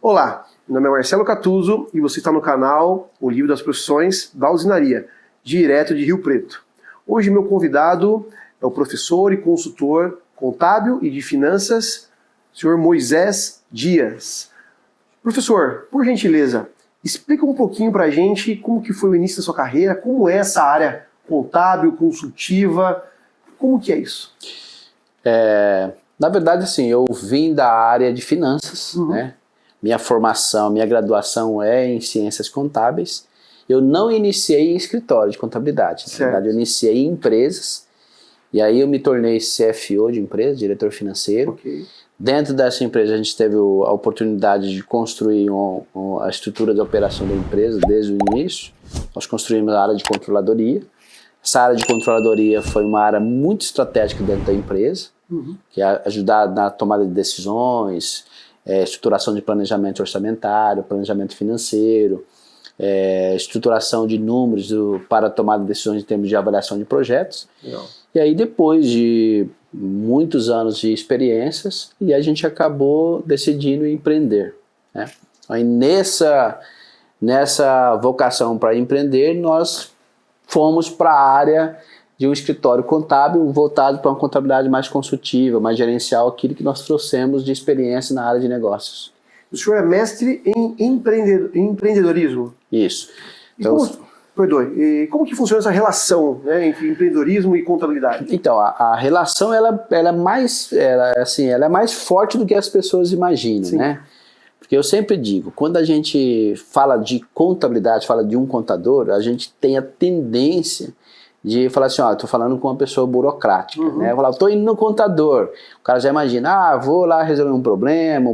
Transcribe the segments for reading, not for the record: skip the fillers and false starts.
Olá, meu nome é Marcelo Catuzzo e você está no canal O Livro das Profissões da Usinaria, direto de Rio Preto. Hoje meu convidado é o professor e consultor contábil e de finanças, senhor Moisés Dias. Professor, por gentileza, explica um pouquinho para a gente como que foi o início da sua carreira, como é essa área contábil, consultiva, como que é isso? Na verdade, assim, eu vim da área de finanças, né? Minha formação, minha graduação é em ciências contábeis. Eu não iniciei em escritório de contabilidade. Na verdade, eu iniciei em empresas. E aí eu me tornei CFO de empresa, diretor financeiro. Okay. Dentro dessa empresa a gente teve a oportunidade de construir a estrutura de operação da empresa desde o início. Nós construímos a área de controladoria. Essa área de controladoria foi uma área muito estratégica dentro da empresa, que é ajudar na tomada de decisões, estruturação de planejamento orçamentário, planejamento financeiro, estruturação de números para a tomada de decisões em termos de avaliação de projetos. Legal. E aí depois de muitos anos de experiências, e a gente acabou decidindo empreender, né? Aí nessa vocação para empreender, nós fomos para a área de um escritório contábil voltado para uma contabilidade mais consultiva, mais gerencial, aquilo que nós trouxemos de experiência na área de negócios. O senhor é mestre em empreendedorismo? Isso. Então, como que funciona essa relação, né, entre empreendedorismo e contabilidade? Então, a relação ela é mais forte do que as pessoas imaginam, Sim. né? Porque eu sempre digo, quando a gente fala de contabilidade, fala de um contador, a gente tem a tendência de falar assim, ó, estou falando com uma pessoa burocrática, né? Eu falo, estou indo no contador. O cara já imagina, vou lá resolver um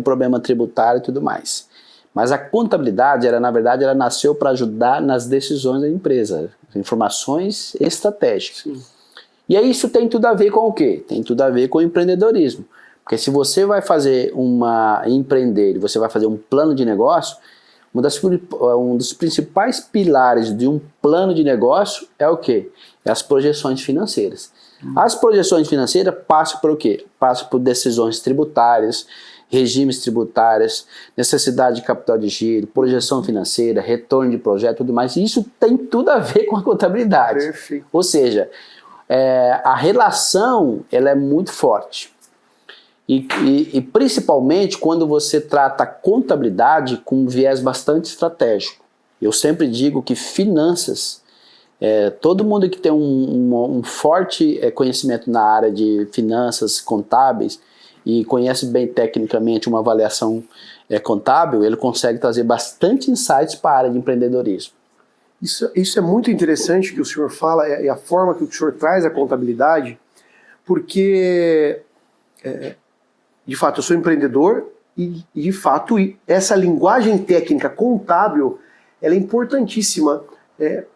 problema tributário e tudo mais. Mas a contabilidade, na verdade, ela nasceu para ajudar nas decisões da empresa, informações estratégicas. Sim. E aí isso tem tudo a ver com o quê? Tem tudo a ver com o empreendedorismo. Porque se você vai fazer empreender, você vai fazer um plano de negócio, um dos principais pilares de um plano de negócio é o quê? É as projeções financeiras. As projeções financeiras passam por o quê? Passam por decisões tributárias, regimes tributários, necessidade de capital de giro, projeção financeira, retorno de projeto e tudo mais. E isso tem tudo a ver com a contabilidade. Perfeito. Ou seja, a relação ela é muito forte. E principalmente quando você trata a contabilidade com um viés bastante estratégico. Eu sempre digo que finanças, todo mundo que tem um forte conhecimento na área de finanças contábeis e conhece bem tecnicamente uma avaliação contábil, ele consegue trazer bastante insights para a área de empreendedorismo. Isso é muito interessante que o senhor fala, e a forma que o senhor traz a contabilidade, porque... de fato, eu sou empreendedor e, de fato, essa linguagem técnica contábil ela é importantíssima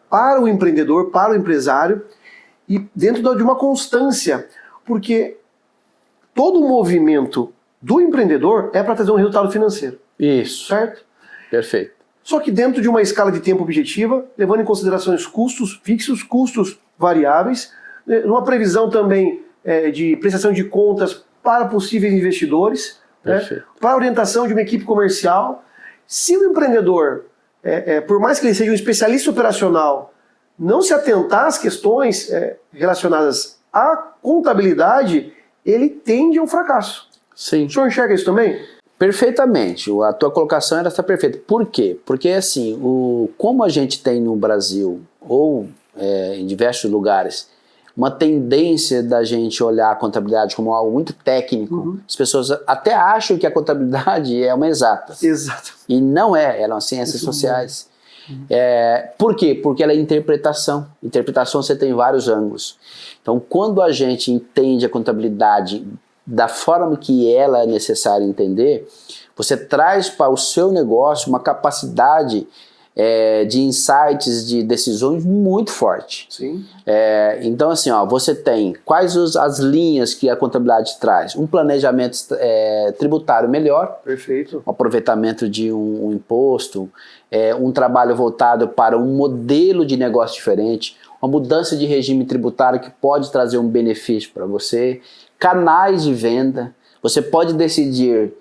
para o empreendedor, para o empresário e dentro de uma constância, porque todo o movimento do empreendedor é para trazer um resultado financeiro. Isso. Certo? Perfeito. Só que dentro de uma escala de tempo objetiva, levando em consideração os custos fixos, custos variáveis, numa previsão também de prestação de contas para possíveis investidores, né, para a orientação de uma equipe comercial. Se o empreendedor, por mais que ele seja um especialista operacional, não se atentar às questões relacionadas à contabilidade, ele tende a um fracasso. Sim. O senhor enxerga isso também? Perfeitamente, a tua colocação está perfeita. Por quê? Porque assim, como a gente tem no Brasil, ou em diversos lugares, uma tendência da gente olhar a contabilidade como algo muito técnico. As pessoas até acham que a contabilidade é uma exata. Exato. E não é, ela é uma ciências sociais. Por quê? Porque ela é interpretação. Interpretação você tem vários ângulos. Então, quando a gente entende a contabilidade da forma que ela é necessária entender, você traz para o seu negócio uma capacidade de insights, de decisões muito forte. Sim. Então assim, você tem quais as linhas que a contabilidade traz? Um planejamento tributário melhor. Perfeito. Um aproveitamento de um imposto, um trabalho voltado para um modelo de negócio diferente, uma mudança de regime tributário que pode trazer um benefício para você, canais de venda. Você pode decidir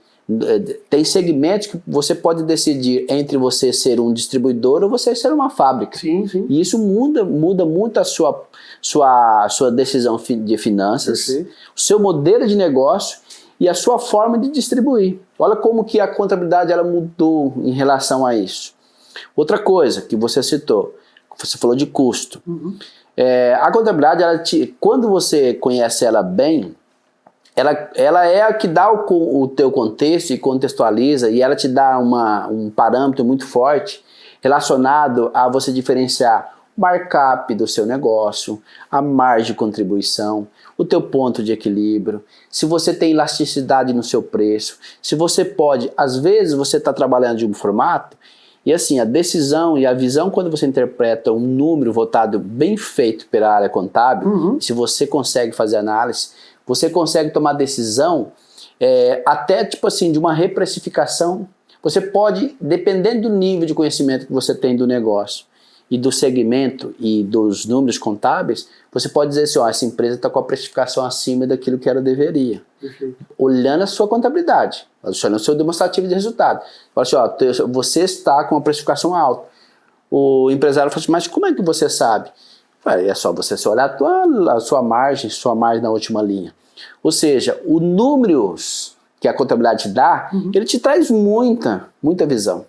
Tem segmentos que você pode decidir entre você ser um distribuidor ou você ser uma fábrica. Sim, sim. E isso muda muito a sua decisão de finanças, Perfeito. o seu modelo de negócio e a sua forma de distribuir. Olha como que a contabilidade ela mudou em relação a isso. Outra coisa que você citou, você falou de custo. A contabilidade, quando você conhece ela bem, ela é a que dá o teu contexto e contextualiza, e ela te dá um parâmetro muito forte relacionado a você diferenciar o markup do seu negócio, a margem de contribuição, o teu ponto de equilíbrio, se você tem elasticidade no seu preço, se você pode, às vezes você está trabalhando de um formato, e assim, a decisão e a visão quando você interpreta um número votado bem feito pela área contábil, se você consegue fazer análise, você consegue tomar decisão até tipo assim, de uma reprecificação. Você pode, dependendo do nível de conhecimento que você tem do negócio e do segmento e dos números contábeis, você pode dizer assim, ó, essa empresa está com a precificação acima daquilo que ela deveria. Perfeito. Olhando a sua contabilidade, olhando o seu demonstrativo de resultado. Fala assim, ó, você está com uma precificação alta. O empresário fala assim, mas como é que você sabe? É só você olhar a sua margem na última linha. Ou seja, os números que a contabilidade te dá, ele te traz muita visão.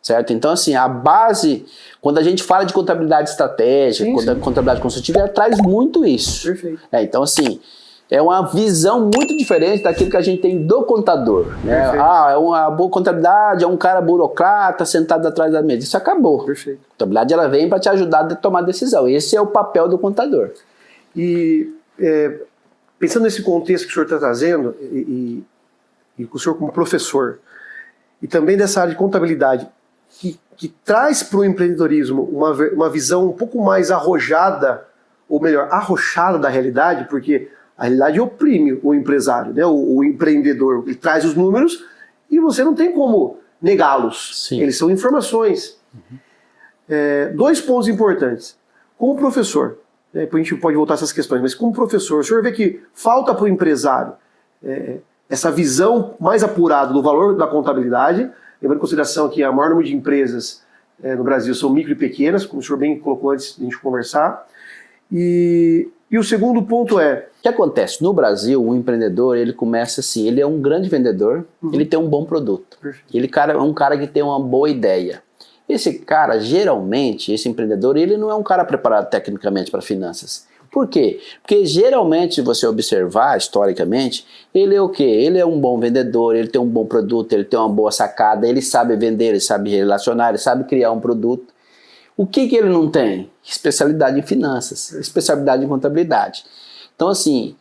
Certo? Então, assim, a base, quando a gente fala de contabilidade estratégica, contabilidade consultiva, ela traz muito isso. Perfeito. Então, assim, é uma visão muito diferente daquilo que a gente tem do contador. Né? É uma boa contabilidade, é um cara burocrata sentado atrás da mesa. Isso acabou. Perfeito. A contabilidade ela vem para te ajudar a tomar decisão. Esse é o papel do contador. E pensando nesse contexto que o senhor está trazendo, e o senhor como professor, e também dessa área de contabilidade, que traz para o empreendedorismo uma visão um pouco mais arrojada, ou melhor, arrochada da realidade, porque a realidade oprime o empresário, né? O empreendedor. Ele traz os números e você não tem como negá-los. Eles são informações. Dois pontos importantes. Como professor, depois a gente pode voltar a essas questões, mas como professor, o senhor vê que falta para o empresário essa visão mais apurada do valor da contabilidade, levando em consideração que a maior número de empresas no Brasil são micro e pequenas, como o senhor bem colocou antes de a gente conversar. E o segundo ponto é... O que acontece? No Brasil, o empreendedor, ele começa assim, ele é um grande vendedor, ele tem um bom produto. Ele é um cara que tem uma boa ideia. Esse cara, geralmente, esse empreendedor, ele não é um cara preparado tecnicamente para finanças. Por quê? Porque geralmente, se você observar historicamente, ele é o quê? Ele é um bom vendedor, ele tem um bom produto, ele tem uma boa sacada, ele sabe vender, ele sabe relacionar, ele sabe criar um produto. O que ele não tem? Especialidade em finanças, especialidade em contabilidade. Então assim,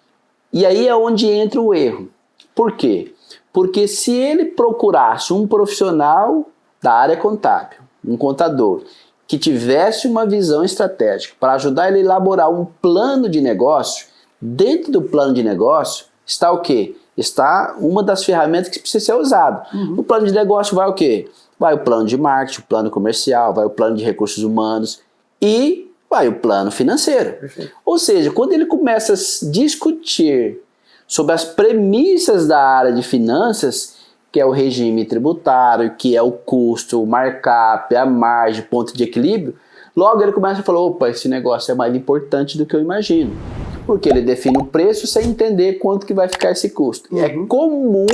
e aí é onde entra o erro. Por quê? Porque se ele procurasse um profissional da área contábil, um contador, que tivesse uma visão estratégica para ajudar ele a elaborar um plano de negócio, dentro do plano de negócio está o quê? Está uma das ferramentas que precisa ser usada. No plano de negócio vai o quê? Vai o plano de marketing, o plano comercial, vai o plano de recursos humanos e vai o plano financeiro. Perfeito. Ou seja, quando ele começa a discutir sobre as premissas da área de finanças, que é o regime tributário, que é o custo, o markup, a margem, ponto de equilíbrio, logo ele começa a falar, opa, esse negócio é mais importante do que eu imagino. Porque ele define o preço sem entender quanto que vai ficar esse custo. É comum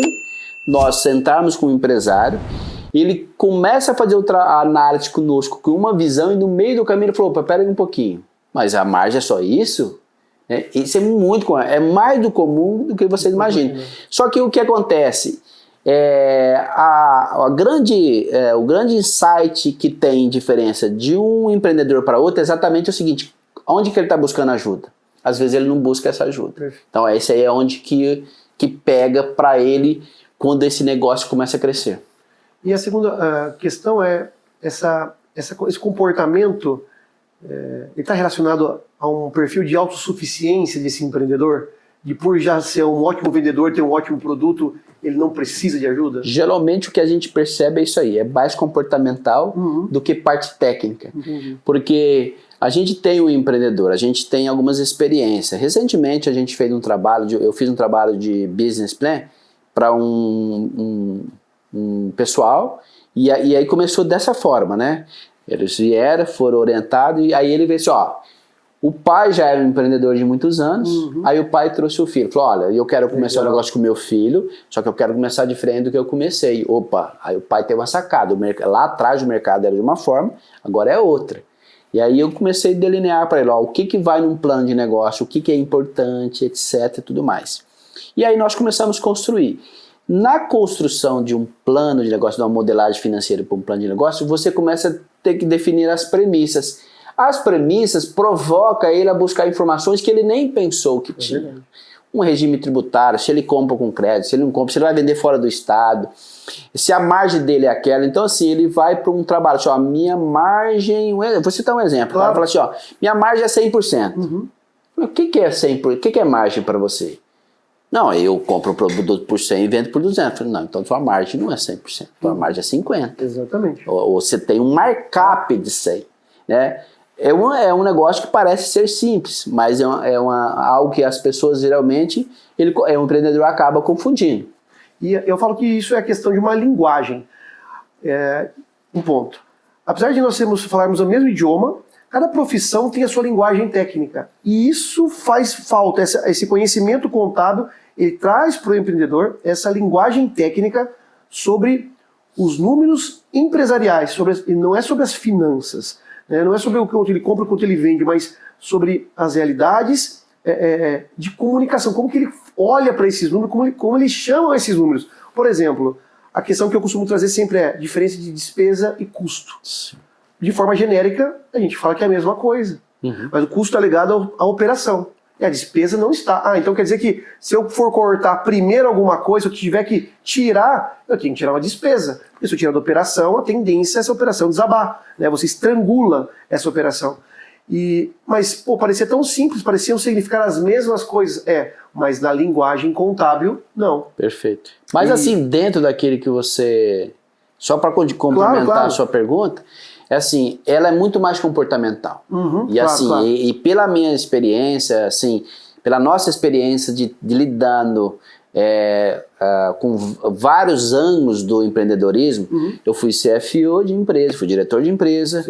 nós sentarmos com um empresário, ele começa a fazer a análise conosco com uma visão e no meio do caminho ele falou, opa, pera aí um pouquinho, mas a margem é só isso? Isso é muito comum, é mais do comum do que vocês imaginam. Só que o que acontece? O grande insight que tem diferença de um empreendedor para outro é exatamente o seguinte, onde que ele está buscando ajuda? Às vezes ele não busca essa ajuda. Então esse aí é onde que pega para ele quando esse negócio começa a crescer. E a segunda questão é esse comportamento, ele está relacionado a um perfil de autossuficiência desse empreendedor? De por já ser um ótimo vendedor, ter um ótimo produto, ele não precisa de ajuda? Geralmente o que a gente percebe é isso aí, é mais comportamental do que parte técnica. Porque a gente tem um empreendedor, a gente tem algumas experiências. Recentemente a gente fez eu fiz um trabalho de business plan para um pessoal, e aí começou dessa forma, né? Eles vieram, foram orientados, e aí ele veio assim, ó, o pai já era um empreendedor de muitos anos, aí o pai trouxe o filho, falou, olha, eu quero começar um negócio com o meu filho, só que eu quero começar diferente do que eu comecei. Opa, aí o pai teve uma sacada, lá atrás o mercado era de uma forma, agora é outra. E aí eu comecei a delinear para ele, ó, o que vai num plano de negócio, o que é importante, etc, e tudo mais. E aí nós começamos a construir. Na construção de um plano de negócio, de uma modelagem financeira para um plano de negócio, você começa a ter que definir as premissas. As premissas provocam ele a buscar informações que ele nem pensou que tinha. Um regime tributário, se ele compra com crédito, se ele não compra, se ele vai vender fora do estado, se a margem dele é aquela. Então, assim, ele vai para um trabalho, assim, ó, minha margem... Vou citar um exemplo. Claro. O cara fala assim, ó, minha margem é 100%. O que é 100%? O que é margem para você? Não, eu compro um produto por 100 e vendo por 200. Falei, não, então sua margem não é 100%, sua margem é 50%. Exatamente. Ou você tem um markup de 100, né? É um negócio que parece ser simples, mas algo que as pessoas geralmente, o empreendedor acaba confundindo. E eu falo que isso é a questão de uma linguagem. Um ponto. Apesar de nós falarmos o mesmo idioma, cada profissão tem a sua linguagem técnica. E isso faz falta, esse conhecimento contábil, ele traz para o empreendedor essa linguagem técnica sobre os números empresariais, e não é sobre as finanças, né? Não é sobre o quanto ele compra, o quanto ele vende, mas sobre as realidades de comunicação, como que ele olha para esses números, como ele chama esses números. Por exemplo, a questão que eu costumo trazer sempre é a diferença de despesa e custo. Sim. De forma genérica, a gente fala que é a mesma coisa. Mas o custo está ligado à operação. E a despesa não está. Então quer dizer que se eu for cortar primeiro alguma coisa, se eu tiver que tirar, eu tenho que tirar uma despesa. Porque se eu tirar da operação, a tendência é essa operação desabar, né? Você estrangula essa operação. Mas, pô, parecia tão simples, pareciam significar as mesmas coisas. Mas na linguagem contábil, não. Perfeito. Mas assim, dentro daquele que você... Só para complementar a sua pergunta... assim, ela é muito mais comportamental. E assim, claro. E pela minha experiência, assim, pela nossa experiência de lidando com vários anos do empreendedorismo, eu fui CFO de empresa, fui diretor de empresa,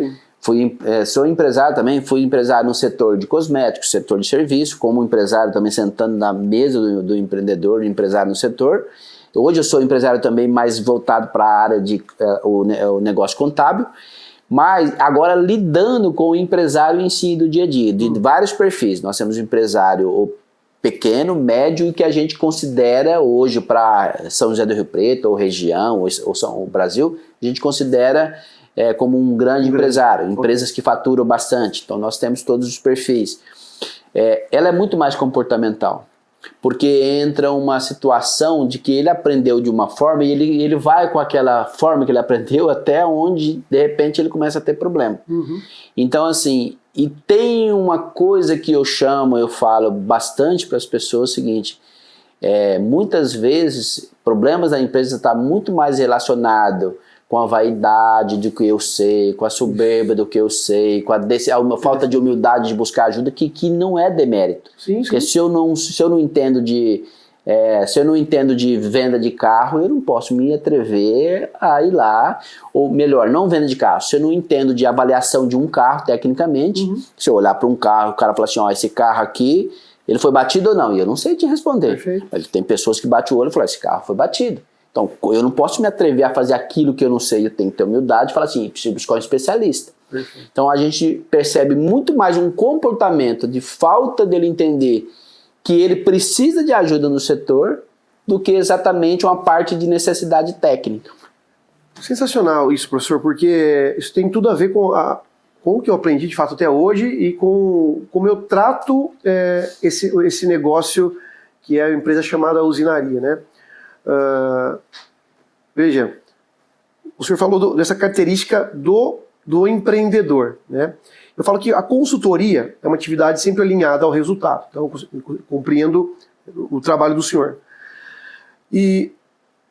sou empresário também, fui empresário no setor de cosméticos, setor de serviço, como empresário também sentando na mesa do empreendedor, do empresário no setor. Hoje eu sou empresário também mais voltado para a área de o negócio contábil, mas agora lidando com o empresário em si do dia a dia, de vários perfis. Nós temos um empresário pequeno, médio, e que a gente considera hoje para São José do Rio Preto, ou região, ou o Brasil, a gente considera como um grande empresário, empresas que faturam bastante. Então nós temos todos os perfis. Ela é muito mais comportamental, porque entra uma situação de que ele aprendeu de uma forma e ele vai com aquela forma que ele aprendeu até onde, de repente, ele começa a ter problema. Então, assim, e tem uma coisa que eu falo bastante para as pessoas, é o seguinte, muitas vezes, problemas da empresa estão muito mais relacionados com a vaidade do que eu sei, com a soberba do que eu sei, com a falta de humildade de buscar ajuda, que não é demérito. Sim. Porque se eu não entendo de venda de carro, eu não posso me atrever a ir lá, ou melhor, não venda de carro. Se eu não entendo de avaliação de um carro, tecnicamente, se eu olhar para um carro, o cara fala assim, ó, esse carro aqui, ele foi batido ou não? E eu não sei te responder. Perfeito. Tem pessoas que batem o olho e falam, esse carro foi batido. Então, eu não posso me atrever a fazer aquilo que eu não sei, eu tenho que ter humildade e falar assim, preciso buscar um especialista. Perfeito. Então, a gente percebe muito mais um comportamento de falta dele entender que ele precisa de ajuda no setor do que exatamente uma parte de necessidade técnica. Sensacional isso, professor, porque isso tem tudo a ver com o que eu aprendi de fato até hoje e com como eu trato esse negócio que é a empresa chamada Usinaria, né? Veja, o senhor falou dessa característica do empreendedor, né? Eu falo que a consultoria é uma atividade sempre alinhada ao resultado, então eu compreendo o trabalho do senhor. E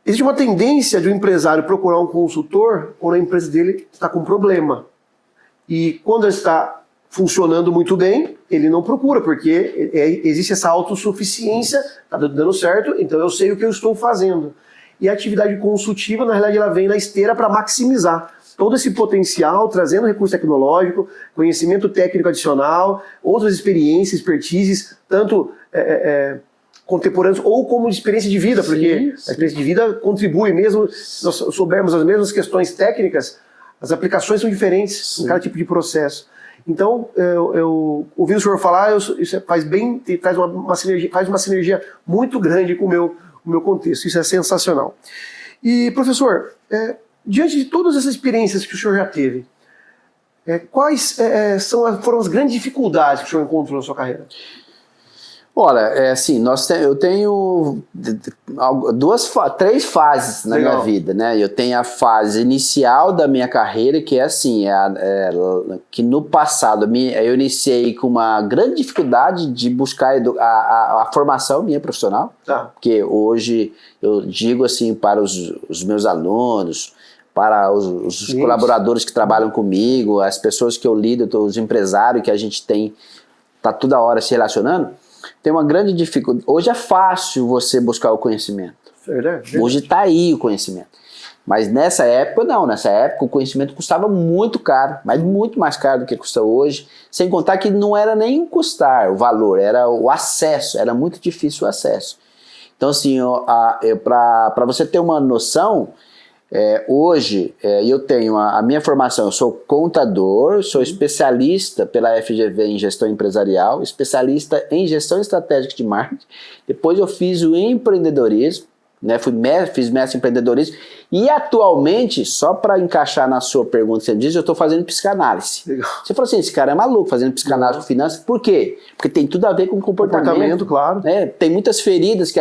existe uma tendência de um empresário procurar um consultor quando a empresa dele está com problema. E quando ele está funcionando muito bem, ele não procura, porque existe essa autossuficiência, está dando certo, então eu sei o que eu estou fazendo. E a atividade consultiva, na realidade, ela vem na esteira para maximizar todo esse potencial, trazendo recurso tecnológico, conhecimento técnico adicional, outras experiências, expertises, tanto contemporâneos ou como de experiência de vida, porque a experiência de vida contribui, mesmo se nós soubermos as mesmas questões técnicas, as aplicações são diferentes em cada tipo de processo. Então, eu ouvindo o senhor falar, isso traz uma sinergia muito grande com o meu contexto. Isso é sensacional. E, professor, diante de todas essas experiências que o senhor já teve, quais foram as grandes dificuldades que o senhor encontrou na sua carreira? Olha, assim, eu tenho três fases na minha vida, né? Eu tenho a fase inicial da minha carreira, que é assim, que no passado eu iniciei com uma grande dificuldade de buscar a formação minha profissional, porque hoje eu digo assim para os meus alunos, para os colaboradores que trabalham comigo, as pessoas que eu lido, os empresários que a gente tá toda hora se relacionando, tem uma grande dificuldade. Hoje é fácil você buscar o conhecimento. Verdade. Hoje está aí o conhecimento. Mas nessa época, não. Nessa época o conhecimento custava muito caro, mas muito mais caro do que custa hoje. Sem contar que não era nem custar o valor, era o acesso. Era muito difícil o acesso. Então, assim, para você ter uma noção, hoje eu tenho a minha formação, eu sou contador, sou especialista pela FGV em gestão empresarial, especialista em gestão estratégica de marketing, depois eu fiz o empreendedorismo, né, fiz mestre em empreendedorismo, e atualmente, só para encaixar na sua pergunta que você diz, eu estou fazendo psicanálise. Legal. Você falou assim, esse cara é maluco fazendo psicanálise com finanças, por quê? Porque tem tudo a ver com comportamento, claro. Né? Tem muitas feridas que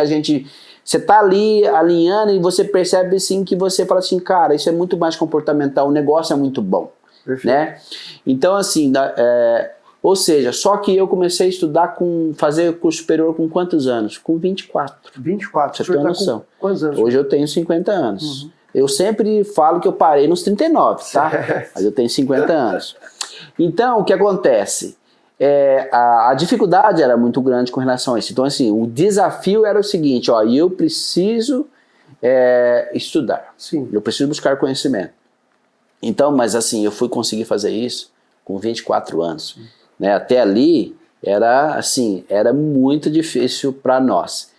você tá ali alinhando e você percebe assim que você fala assim, cara, isso é muito mais comportamental, o negócio é muito bom. Perfeito. Né? Então assim, ou seja, só que eu comecei a estudar fazer curso superior com quantos anos? Com 24. 24? Você tem uma noção. Com quantos anos? Hoje eu tenho 50 anos. Uhum. Eu sempre falo que eu parei nos 39, tá? Mas eu tenho 50 anos. Então, o que acontece? A dificuldade era muito grande com relação a isso. Então, assim, o desafio era o seguinte, eu preciso estudar. Sim. Eu preciso buscar conhecimento. Então, mas assim, eu fui conseguir fazer isso com 24 anos. Né? Até ali, era muito difícil para nós.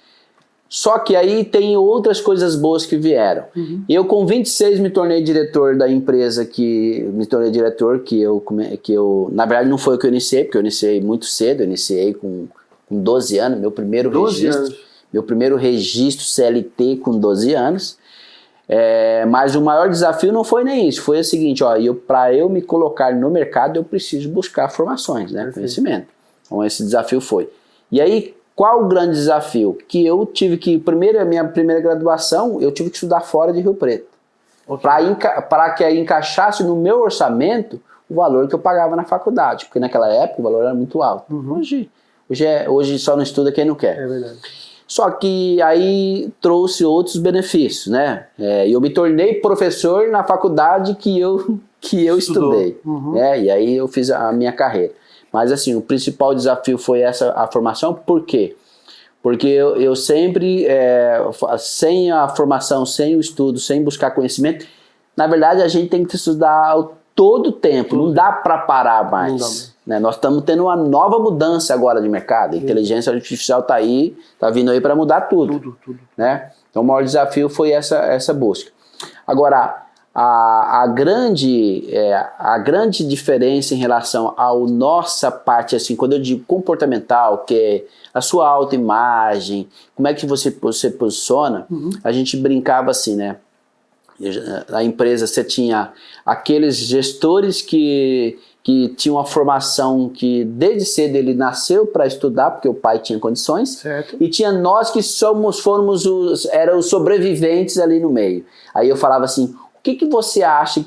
Só que aí tem outras coisas boas que vieram. Uhum. Eu com 26 me tornei diretor da empresa que eu na verdade não foi o que eu iniciei, porque eu iniciei muito cedo, eu iniciei com 12 anos, meu primeiro registro CLT com 12 anos. Mas o maior desafio não foi nem isso, foi o seguinte, para eu me colocar no mercado eu preciso buscar formações, né, conhecimento. Então esse desafio foi. E aí, qual o grande desafio? Que eu tive que, a minha primeira graduação, eu tive que estudar fora de Rio Preto. Okay. Para que encaixasse no meu orçamento o valor que eu pagava na faculdade. Porque naquela época o valor era muito alto. Uhum. Hoje só não estuda quem não quer. É verdade. Só que aí trouxe outros benefícios, né? Eu me tornei professor na faculdade que eu estudei. Uhum. Né? E aí eu fiz a minha carreira. Mas assim, o principal desafio foi a formação. Por quê? Porque eu sempre, sem a formação, sem o estudo, sem buscar conhecimento, na verdade a gente tem que estudar todo o tempo, não dá para parar mais. Né? Nós estamos tendo uma nova mudança agora de mercado, a inteligência artificial está aí, está vindo aí para mudar tudo. Né? Então o maior desafio foi essa busca. Agora, a grande diferença em relação à nossa parte, assim, quando eu digo comportamental, que é a sua autoimagem, como é que você posiciona, a gente brincava assim, né? Na empresa você tinha aqueles gestores que tinham uma formação que desde cedo ele nasceu para estudar, porque o pai tinha condições, certo. E tinha nós que eram os sobreviventes ali no meio. Aí eu falava assim, o que você acha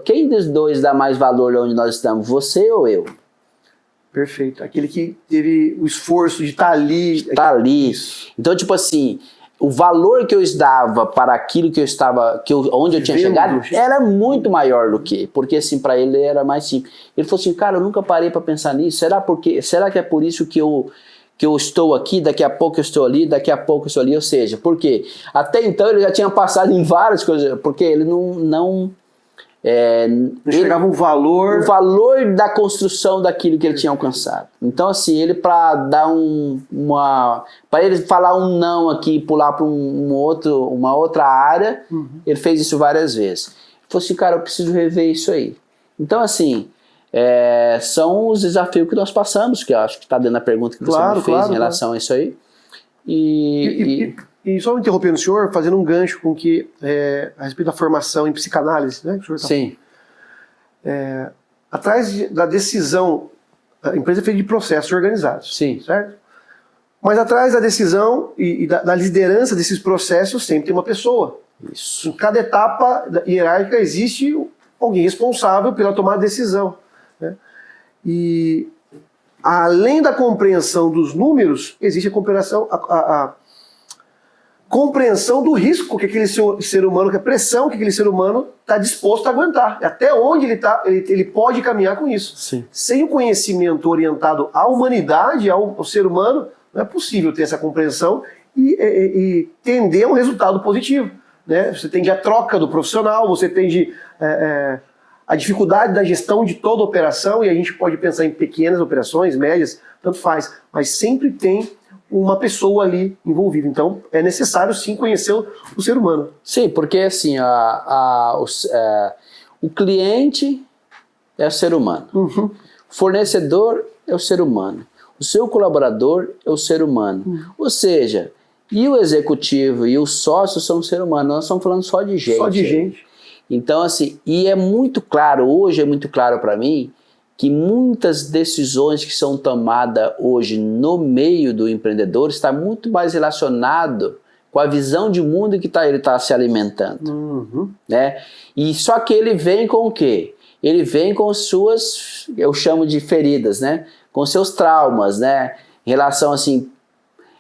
quem dos dois dá mais valor onde nós estamos, você ou eu? Perfeito, aquele que teve o esforço de estar ali. Estar ali. Isso. Então, tipo assim, o valor que eu dava para aquilo que eu estava, onde eu tinha chegado, era muito maior do que, porque assim, para ele era mais simples. Ele falou assim, cara, eu nunca parei para pensar nisso, será que é por isso que eu estou aqui, daqui a pouco eu estou ali, daqui a pouco eu estou ali, ou seja, porque até então ele já tinha passado em várias coisas, porque ele não enxergava o valor da construção daquilo que ele tinha alcançado. Então assim, ele para dar para ele falar um não aqui e pular para uma outra área, ele fez isso várias vezes. Ele falou assim, cara, eu preciso rever isso aí. Então assim, são os desafios que nós passamos, que eu acho que está dentro da pergunta que você me fez em relação a isso aí. E só me interrompendo o senhor, fazendo um gancho com que, a respeito da formação em psicanálise, né? Que o senhor Sim. Atrás da decisão, a empresa é feita de processos organizados. Sim. Certo? Mas atrás da decisão e da liderança desses processos sempre tem uma pessoa. Isso. Em cada etapa hierárquica existe alguém responsável pela tomada de decisão. Né? E além da compreensão dos números, existe a compreensão do risco que aquele ser humano, que a pressão que aquele ser humano está disposto a aguentar. Até onde ele pode caminhar com isso. Sim. Sem o conhecimento orientado à humanidade, ao ser humano, não é possível ter essa compreensão e tender a um resultado positivo. Né? Você tem a troca do profissional, você tem a dificuldade da gestão de toda a operação, e a gente pode pensar em pequenas operações, médias, tanto faz, mas sempre tem uma pessoa ali envolvida. Então, é necessário sim conhecer o ser humano. Sim, porque assim, o cliente é o ser humano, o fornecedor é o ser humano, o seu colaborador é o ser humano, ou seja, e o executivo e o sócio são o ser humano, nós estamos falando só de gente. Só de gente. Então, assim, e é muito claro, hoje é muito claro para mim, que muitas decisões que são tomadas hoje no meio do empreendedor está muito mais relacionado com a visão de mundo que ele está se alimentando. Né? E só que ele vem com o quê? Ele vem com suas, eu chamo de feridas, né? Com seus traumas, né? Em relação assim,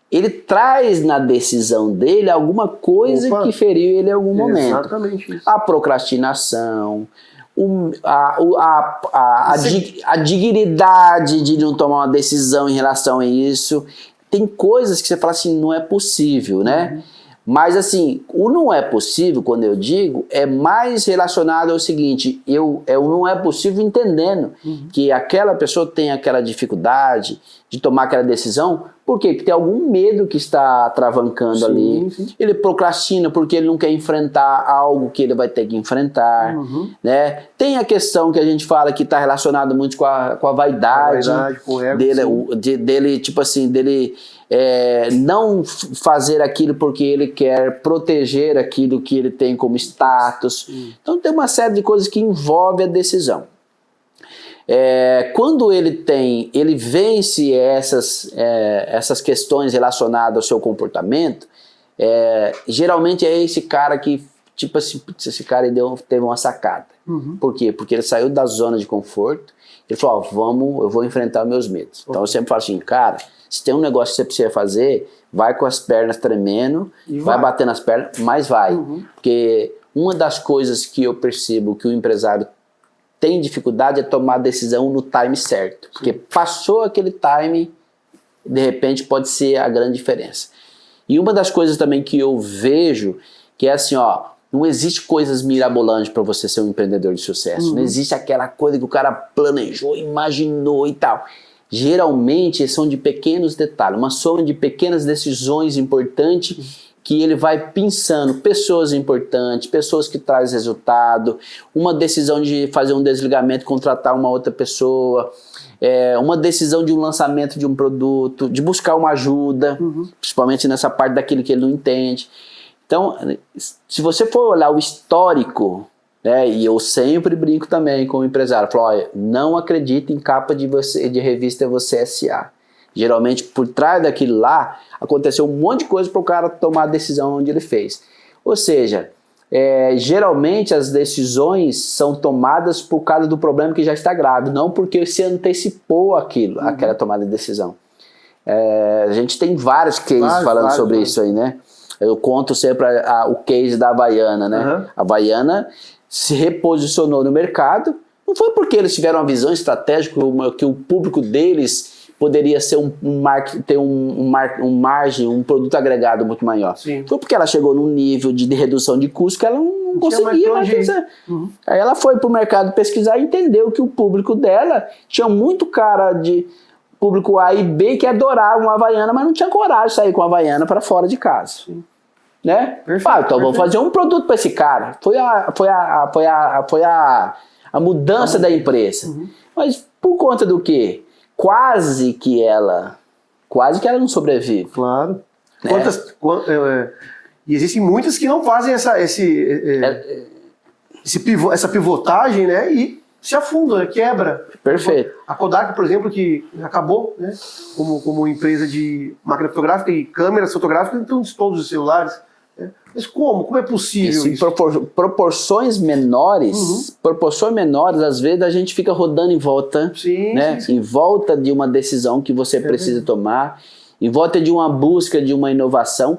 ele traz na decisão dele alguma coisa que feriu ele em algum momento. Exatamente isso. A procrastinação, a dignidade de não tomar uma decisão em relação a isso. Tem coisas que você fala assim, não é possível, né? Mas assim, o não é possível, quando eu digo, é mais relacionado ao seguinte, eu não é possível entendendo que aquela pessoa tem aquela dificuldade de tomar aquela decisão. Por quê? Porque tem algum medo que está travancando ali. Sim. Ele procrastina porque ele não quer enfrentar algo que ele vai ter que enfrentar. Né? Tem a questão que a gente fala que está relacionado muito com a vaidade, com o ego, dele, tipo assim, dele não fazer aquilo porque ele quer proteger aquilo que ele tem como status. Então tem uma série de coisas que envolve a decisão. Quando ele vence essas questões relacionadas ao seu comportamento, geralmente é esse cara que, tipo assim, esse cara teve uma sacada. Por quê? Porque ele saiu da zona de conforto, ele falou, eu vou enfrentar meus medos. Então eu sempre falo assim, cara, se tem um negócio que você precisa fazer, vai com as pernas tremendo, vai bater nas pernas, mas vai. Porque uma das coisas que eu percebo que o empresário tem dificuldade é tomar a decisão no time certo. Porque passou aquele time, de repente pode ser a grande diferença. E uma das coisas também que eu vejo, que é assim, não existe coisas mirabolantes para você ser um empreendedor de sucesso. Não existe aquela coisa que o cara planejou, imaginou e tal. Geralmente são de pequenos detalhes, uma soma de pequenas decisões importantes que ele vai pensando, pessoas importantes, pessoas que trazem resultado, uma decisão de fazer um desligamento, contratar uma outra pessoa, uma decisão de um lançamento de um produto, de buscar uma ajuda, principalmente nessa parte daquilo que ele não entende. Então, se você for olhar o histórico, né, e eu sempre brinco também com o empresário, falo, olha, não acredite em capa de revista Você S.A. Geralmente, por trás daquilo lá, aconteceu um monte de coisa para o cara tomar a decisão onde ele fez. Ou seja, geralmente as decisões são tomadas por causa do problema que já está grave, não porque se antecipou aquela tomada de decisão. A gente tem vários cases falando sobre isso aí, né? Eu conto sempre o case da Havaiana, né? Uhum. A Havaiana se reposicionou no mercado, não foi porque eles tiveram uma visão estratégica que o público deles poderia ser ter um produto agregado muito maior. Sim. Foi porque ela chegou num nível de redução de custo que ela não conseguia mais fazer. Uhum. Aí ela foi pro mercado pesquisar e entendeu que o público dela tinha muito cara de público A e B que adorava uma Havaiana, mas não tinha coragem de sair com a Havaiana para fora de casa. Sim. Né? Perfeito, então vamos fazer um produto para esse cara. Foi a mudança da empresa. Uhum. Mas por conta do quê? Quase que ela não sobrevive. Claro. Né? E existem muitas que não fazem essa pivotagem, né? E se afunda, quebra. Perfeito. A Kodak, por exemplo, que acabou, né? Como empresa de máquina fotográfica e câmeras fotográficas, então todos os celulares. Né? Mas como? Como é possível isso? Proporções menores, às vezes a gente fica rodando em volta, né? Sim. Em volta de uma decisão que você precisa tomar, em volta de uma busca de uma inovação.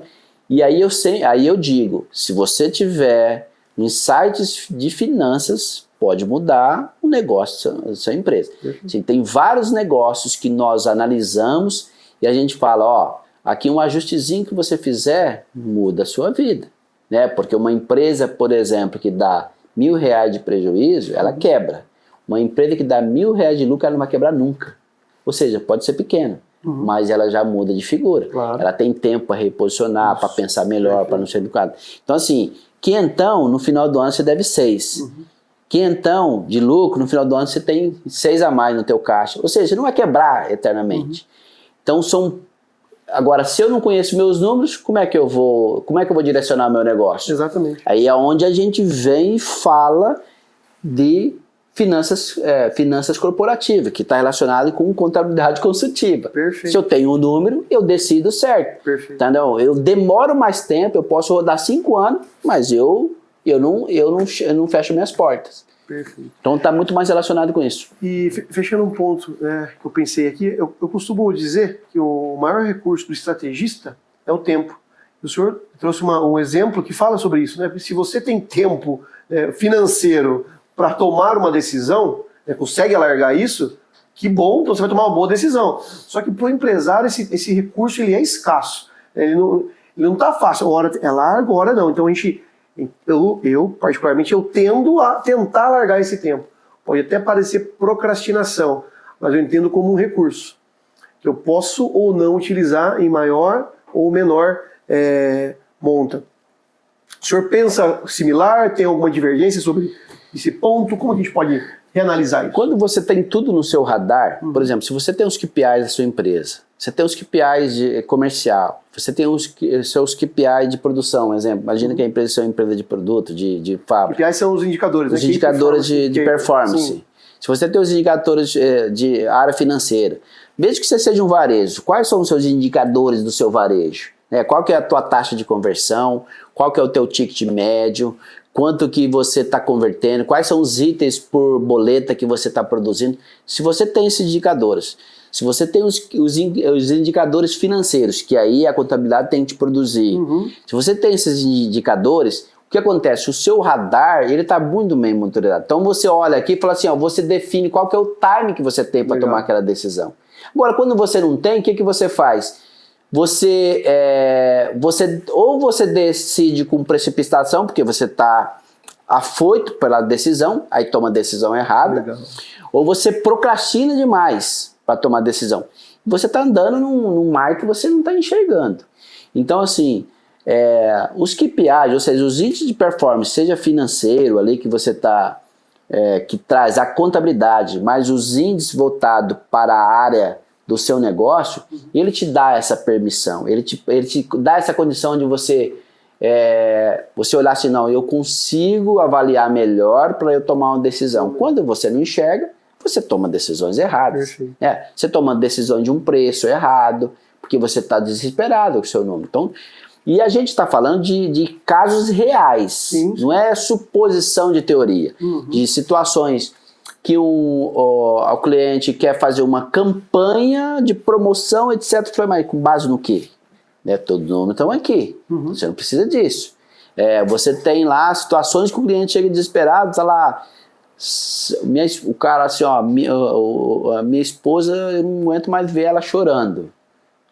E aí eu digo, se você tiver insights de finanças, pode mudar o negócio da sua empresa. Assim, tem vários negócios que nós analisamos e a gente fala, ó, aqui um ajustezinho que você fizer muda a sua vida, né? Porque uma empresa, por exemplo, que dá R$1.000 de prejuízo, ela quebra. Uma empresa que dá R$1.000 de lucro, ela não vai quebrar nunca. Ou seja, pode ser pequena, mas ela já muda de figura. Claro. Ela tem tempo para reposicionar, para pensar melhor, para não ser educado. Então, assim, quinhentão, no final do ano você deve 6. Quinhentão de lucro, no final do ano você tem 6 a mais no teu caixa. Ou seja, você não vai quebrar eternamente. Então, agora, se eu não conheço meus números, como é que eu vou direcionar meu negócio? Exatamente. Aí é onde a gente vem e fala de finanças corporativas, que está relacionado com contabilidade consultiva. Perfeito. Se eu tenho um número, eu decido certo. Perfeito. Entendeu? Eu demoro mais tempo, eu posso rodar 5 anos, mas eu não fecho minhas portas. Perfeito. Então está muito mais relacionado com isso. E fechando um ponto que eu pensei aqui, eu costumo dizer que o maior recurso do estrategista é o tempo. O senhor trouxe um exemplo que fala sobre isso, né? Se você tem tempo financeiro para tomar uma decisão, consegue alargar isso, que bom, então você vai tomar uma boa decisão. Só que para o empresário esse recurso ele é escasso. Ele não está fácil. Uma hora é largo, hora não. Então eu particularmente, eu tendo a tentar largar esse tempo. Pode até parecer procrastinação, mas eu entendo como um recurso que eu posso ou não utilizar em maior ou menor monta. O senhor pensa similar? Tem alguma divergência sobre esse ponto? Como a gente pode reanalisar isso? Quando você tem tudo no seu radar, por exemplo, se você tem os KPIs da sua empresa, você tem os KPIs de comercial, você tem os seus KPIs de produção, exemplo, imagina que a empresa é uma empresa de produto, de fábrica. KPIs são os indicadores. Os indicadores de performance. Sim. Se você tem os indicadores de área financeira, mesmo que você seja um varejo, quais são os seus indicadores do seu varejo? Qual que é a tua taxa de conversão? Qual que é o teu ticket médio? Quanto que você está convertendo? Quais são os itens por boleta que você está produzindo? Se você tem esses indicadores, se você tem os indicadores financeiros, que aí a contabilidade tem que te produzir, se você tem esses indicadores, o que acontece? O seu radar, ele está muito bem monitorado. Então você olha aqui e fala assim, você define qual que é o time que você tem para tomar aquela decisão. Agora, quando você não tem, o que você faz? Você decide com precipitação, porque você está afoito pela decisão, aí toma a decisão errada, ou você procrastina demais para tomar a decisão. Você está andando num mar que você não está enxergando. Então, assim, os KPIs, ou seja, os índices de performance, seja financeiro ali que você está, que traz a contabilidade, mas os índices voltados para a área do seu negócio, ele te dá essa permissão, ele te dá essa condição de você olhar assim, não, eu consigo avaliar melhor para eu tomar uma decisão. Quando você não enxerga, você toma decisões erradas. Você toma decisão de um preço errado, porque você está desesperado com o seu número. Então, e a gente está falando de casos reais, não é suposição de teoria, de situações que o cliente quer fazer uma campanha de promoção, etc. Mas com base no quê? né? Todos os números estão aqui. Você não precisa disso. Você tem lá situações que o cliente chega desesperado, tá lá, o cara assim, ó, a minha esposa, eu não aguento mais ver ela chorando.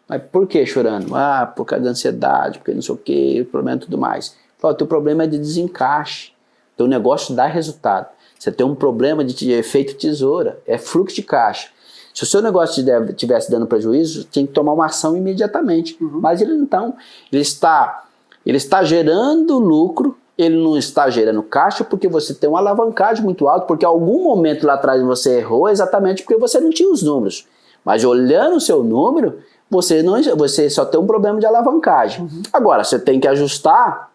Mas por que chorando? Por causa da ansiedade, porque não sei o que, o problema e tudo mais. O teu problema é de desencaixe. Teu negócio dá resultado. Você tem um problema de efeito tesoura, é fluxo de caixa. Se o seu negócio estivesse dando prejuízo, tem que tomar uma ação imediatamente. Mas ele então, ele está gerando lucro, ele não está gerando caixa porque você tem uma alavancagem muito alta, porque em algum momento lá atrás você errou exatamente porque você não tinha os números. Mas olhando o seu número, você só tem um problema de alavancagem. Agora, você tem que ajustar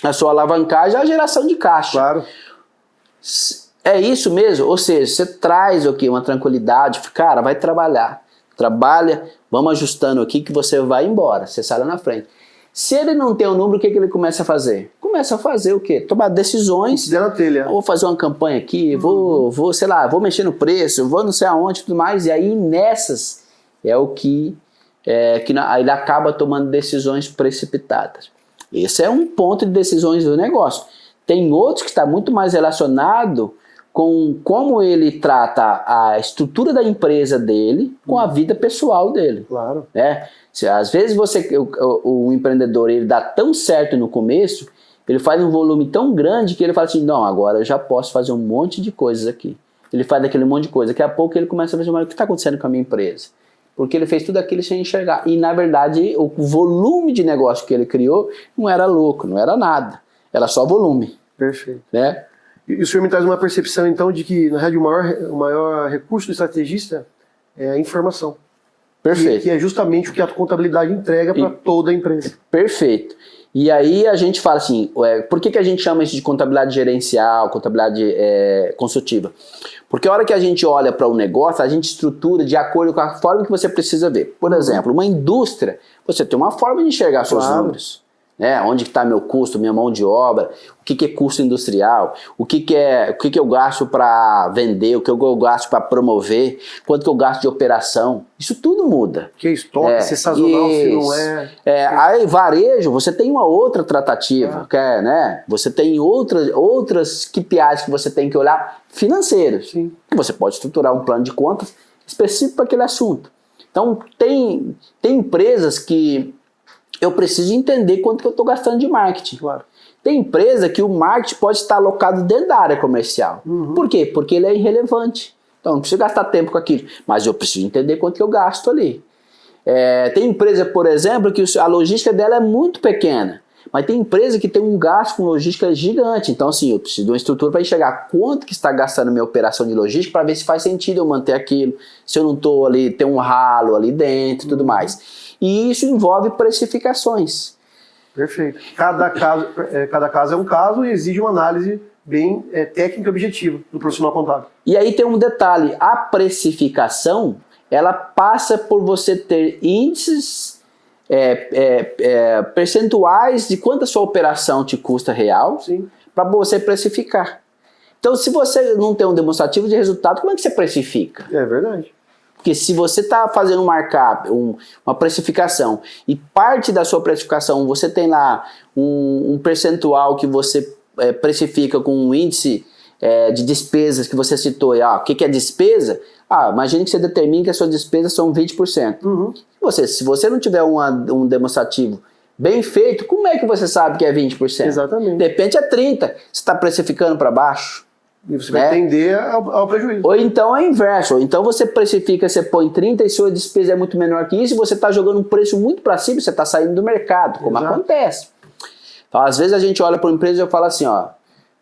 a sua alavancagem à geração de caixa. Claro. É isso mesmo? Ou seja, você traz aqui uma tranquilidade, cara, vai trabalhar. Trabalha, vamos ajustando aqui que você vai embora, você sai lá na frente. Se ele não tem o número, o que ele começa a fazer? Começa a fazer o quê? Tomar decisões. Na telha. Vou fazer uma campanha aqui, vou, sei lá, vou mexer no preço, vou não sei aonde e tudo mais. E aí nessas é o que ele acaba tomando decisões precipitadas. Esse é um ponto de decisões do negócio. Tem outros que está muito mais relacionado com como ele trata a estrutura da empresa dele com a vida pessoal dele. Claro. Às vezes o empreendedor ele dá tão certo no começo, ele faz um volume tão grande que ele fala assim, não, agora eu já posso fazer um monte de coisas aqui. Ele faz aquele monte de coisa. Daqui a pouco ele começa a ver, mas o que está acontecendo com a minha empresa? Porque ele fez tudo aquilo sem enxergar. E, na verdade, o volume de negócio que ele criou não era lucro, não era nada. Era só volume. Perfeito. Né? E o senhor me traz uma percepção, então, de que, na realidade, o maior recurso do estrategista é a informação. Perfeito. Que é justamente o que a contabilidade entrega para toda a empresa. Perfeito. E aí a gente fala assim, por que a gente chama isso de contabilidade gerencial, contabilidade consultiva? Porque a hora que a gente olha para o negócio, a gente estrutura de acordo com a forma que você precisa ver. Por exemplo, uma indústria, você tem uma forma de enxergar seus números. Né? Onde está meu custo, minha mão de obra, o que é custo industrial, o que eu gasto para vender, o que eu gasto para promover, quanto que eu gasto de operação. Isso tudo muda. Que é estoque, se é sazonal, se não é. Aí varejo, você tem uma outra tratativa, né? Você tem outras KPIs que você tem que olhar financeiros. Sim. Você pode estruturar um plano de contas específico para aquele assunto. Então tem empresas que eu preciso entender quanto que eu estou gastando de marketing. Claro. Tem empresa que o marketing pode estar alocado dentro da área comercial. Por quê? Porque ele é irrelevante. Então, não preciso gastar tempo com aquilo. Mas eu preciso entender quanto que eu gasto ali. Tem empresa, por exemplo, que a logística dela é muito pequena. Mas tem empresa que tem um gasto com logística gigante. Então, assim, eu preciso de uma estrutura para enxergar quanto que está gastando minha operação de logística para ver se faz sentido eu manter aquilo. Se eu não estou ali, tem um ralo ali dentro e tudo mais. E isso envolve precificações. Perfeito. Cada caso é um caso e exige uma análise bem técnica e objetiva do profissional contábil. E aí tem um detalhe, a precificação, ela passa por você ter índices percentuais de quanto a sua operação te custa real para você precificar. Então, se você não tem um demonstrativo de resultado, como é que você precifica? É verdade. Porque se você está fazendo um markup, uma precificação, e parte da sua precificação você tem lá um percentual que você precifica com um índice de despesas que você citou, o que é despesa? Imagine que você determine que as suas despesas são 20%. Se você não tiver um demonstrativo bem feito, como é que você sabe que é 20%? Exatamente. De repente é 30%. Você está precificando para baixo? E você vai tender ao prejuízo. Ou então é inverso. Ou então você precifica, você põe 30 e sua despesa é muito menor que isso e você está jogando um preço muito para cima, você está saindo do mercado, como acontece. Então, às vezes a gente olha para uma empresa e eu falo assim,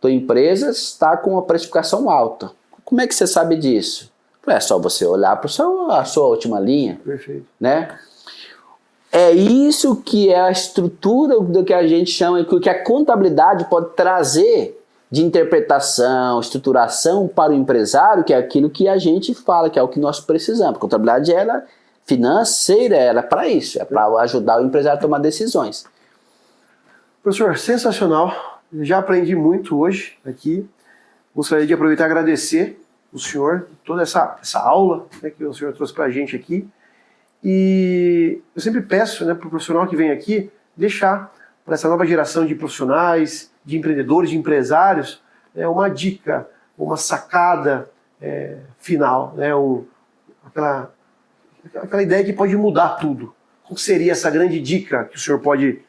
tua empresa está com uma precificação alta. Como é que você sabe disso? É só você olhar para a sua última linha. Perfeito. Né? É isso que é a estrutura do que a gente chama, que a contabilidade pode trazer de interpretação, estruturação para o empresário, que é aquilo que a gente fala, que é o que nós precisamos. A contabilidade financeira, ela é para isso, é para ajudar o empresário a tomar decisões. Professor, sensacional. Já aprendi muito hoje aqui. Gostaria de aproveitar e agradecer o senhor toda essa aula que o senhor trouxe para a gente aqui. E eu sempre peço, né, para o profissional que vem aqui deixar para essa nova geração de profissionais, de empreendedores, de empresários, uma dica, uma sacada final, né, aquela ideia que pode mudar tudo. Qual seria essa grande dica que o senhor pode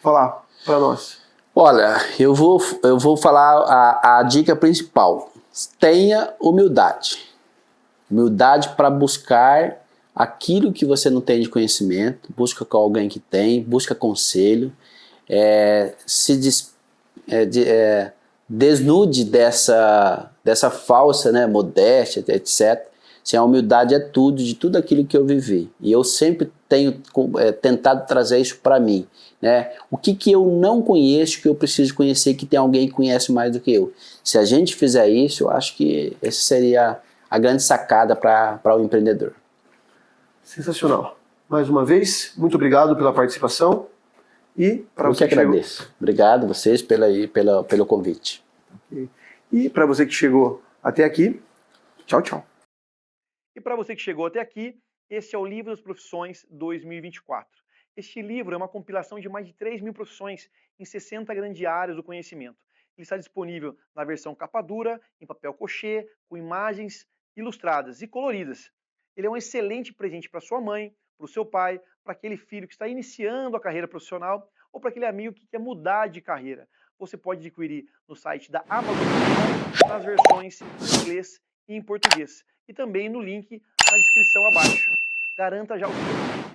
falar para nós? Olha, eu vou falar a dica principal. Tenha humildade. Humildade para buscar aquilo que você não tem de conhecimento, busca com alguém que tem, busca conselho, desnude dessa falsa, né, modéstia, etc. Assim, a humildade é tudo, de tudo aquilo que eu vivi. E eu sempre tenho tentado trazer isso para mim, né? O que eu não conheço, que eu preciso conhecer, que tem alguém que conhece mais do que eu. Se a gente fizer isso, eu acho que essa seria a grande sacada para o empreendedor. Sensacional. Mais uma vez, muito obrigado pela participação. E para você que agradeço. Obrigado a vocês pelo convite. E para você que chegou até aqui, tchau, tchau. E para você que chegou até aqui, este é o Livro das Profissões 2024. Este livro é uma compilação de mais de 3.000 profissões em 60 grandes áreas do conhecimento. Ele está disponível na versão capa dura, em papel cochê, com imagens ilustradas e coloridas. Ele é um excelente presente para sua mãe, para o seu pai, para aquele filho que está iniciando a carreira profissional ou para aquele amigo que quer mudar de carreira. Você pode adquirir no site da Amazon nas versões em inglês e em português. E também no link na descrição abaixo. Garanta já o seu.